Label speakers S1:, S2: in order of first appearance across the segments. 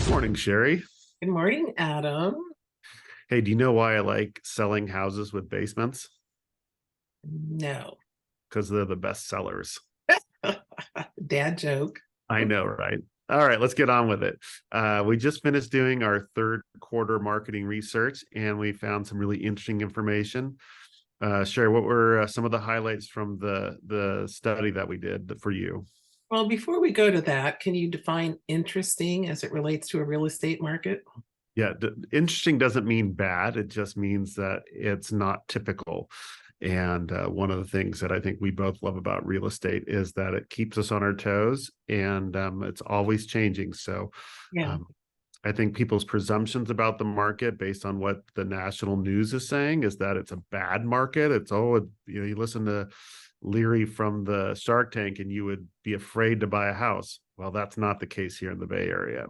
S1: Morning, Sherry.
S2: Good morning, Adam.
S1: Hey, do you know why I like selling houses with basements?
S2: No.
S1: Because they're the best sellers.
S2: Dad joke.
S1: I know, right? All right, let's get on with it. We just finished doing our third quarter marketing research, and we found some really interesting information. Sherry, what were some of the highlights from the study that we did for you?
S2: Well, before we go to that, can you define interesting as it relates to a real estate market?
S1: Yeah, interesting doesn't mean bad. It just means that it's not typical. And one of the things that I think we both love about real estate is that it keeps us on our toes and it's always changing. So
S2: Yeah.
S1: um, I think people's presumptions about the market based on what the national news is saying is that it's a bad market. You listen to Leary from the Shark Tank and you would be afraid to buy a house. Well, that's not the case here in the Bay Area.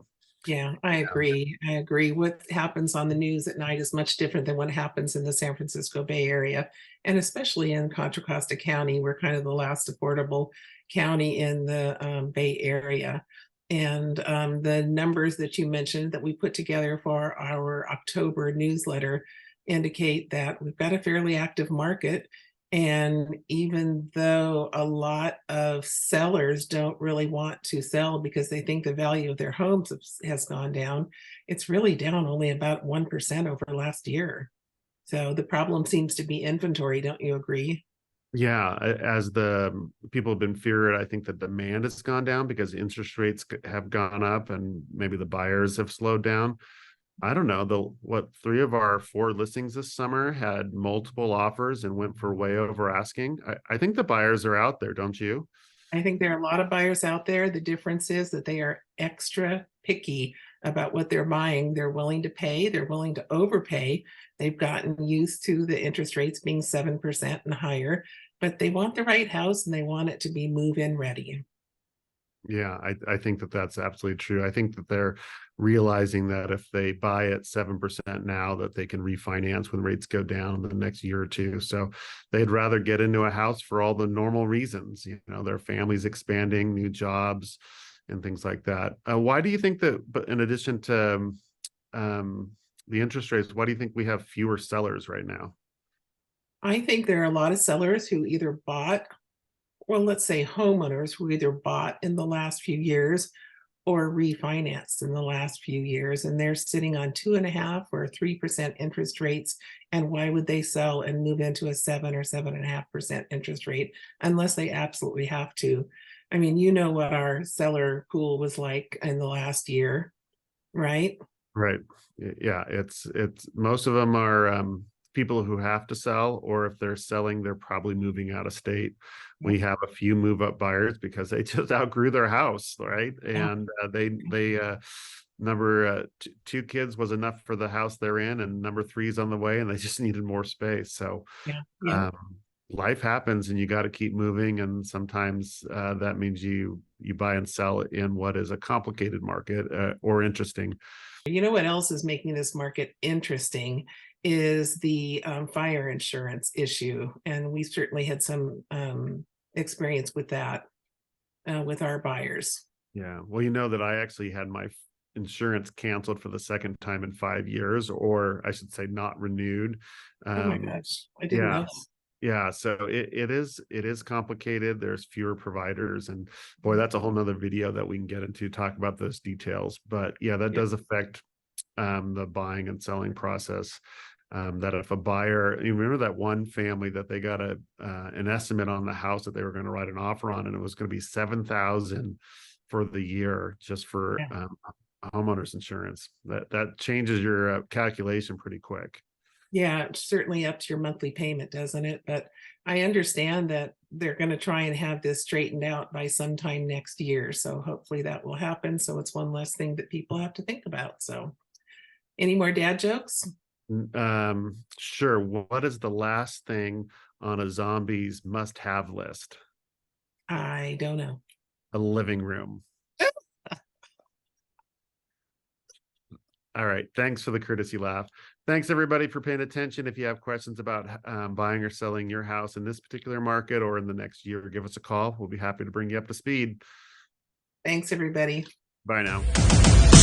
S2: Yeah, I agree. I agree. What happens on the news at night is much different than what happens in the San Francisco Bay Area, and especially in Contra Costa County. We're kind of the last affordable county in the Bay Area. And the numbers that you mentioned that we put together for our October newsletter indicate that we've got a fairly active market. And even though a lot of sellers don't really want to sell because they think the value of their homes has gone down, it's really down only about 1% over last year. So the problem seems to be inventory. Don't you agree?
S1: Yeah, as the people have been feared, I think the demand has gone down because interest rates have gone up and maybe the buyers have slowed down. I don't know, three of our four listings this summer had multiple offers and went for way over asking. I think the buyers are out there, don't you?
S2: I think there are a lot of buyers out there. The difference is that they are extra picky about what they're buying. They're willing to pay, they're willing to overpay. They've gotten used to the interest rates being 7% and higher, but they want the right house and they want it to be move-in ready.
S1: Yeah, I think that that's absolutely true. I think that they're realizing that if they buy at 7% now, that they can refinance when rates go down in the next year or two. So they'd rather get into a house for all the normal reasons, their family's expanding, new jobs, and things like that. Why do you think that, but in addition to the interest rates, why do you think we have fewer sellers right now?
S2: I think there are a lot of sellers who either bought, well, let's say homeowners who either bought in the last few years or refinanced in the last few years, and they're sitting on 2.5 or 3% interest rates. And why would they sell and move into a 7 or 7.5% interest rate unless they absolutely have to? I mean, you know what our seller pool was like in the last year, right?
S1: Right. Yeah, it's most of them are people who have to sell, or if they're selling, they're probably moving out of state.
S2: Yeah.
S1: We have a few move up buyers because they just outgrew their house, right?
S2: Yeah.
S1: And they number two kids was enough for the house they're in, and number three is on the way, and they just needed more space. So
S2: Yeah. Yeah.
S1: um, life happens, and you got to keep moving, and sometimes that means you buy and sell in what is a complicated market or interesting.
S2: You know what else is making this market interesting is the fire insurance issue. And we certainly had some experience with that with our buyers.
S1: Yeah. Well, you know that I actually had my insurance canceled for the second time in 5 years, or I should say not renewed.
S2: Oh my
S1: Um,
S2: gosh, I didn't
S1: yeah.
S2: know.
S1: Yeah. So it is complicated. There's fewer providers. And boy, that's a whole nother video that we can get into, talk about those details. But yeah, that
S2: Yeah.
S1: does affect the buying and selling process. That if a buyer, you remember that one family that they got an estimate on the house that they were going to write an offer on, and it was going to be 7,000 for the year just for
S2: Yeah.
S1: homeowners insurance. That changes your calculation pretty quick.
S2: Yeah, it's certainly up to your monthly payment, doesn't it? But I understand that they're going to try and have this straightened out by sometime next year. So hopefully that will happen. So it's one less thing that people have to think about. So any more dad jokes?
S1: Sure. What is the last thing on a zombie's must-have list?
S2: I don't know.
S1: A living room. All right. Thanks for the courtesy laugh. Thanks everybody for paying attention. If you have questions about buying or selling your house in this particular market or in the next year, give us a call. We'll be happy to bring you up to speed.
S2: Thanks, everybody.
S1: Bye now.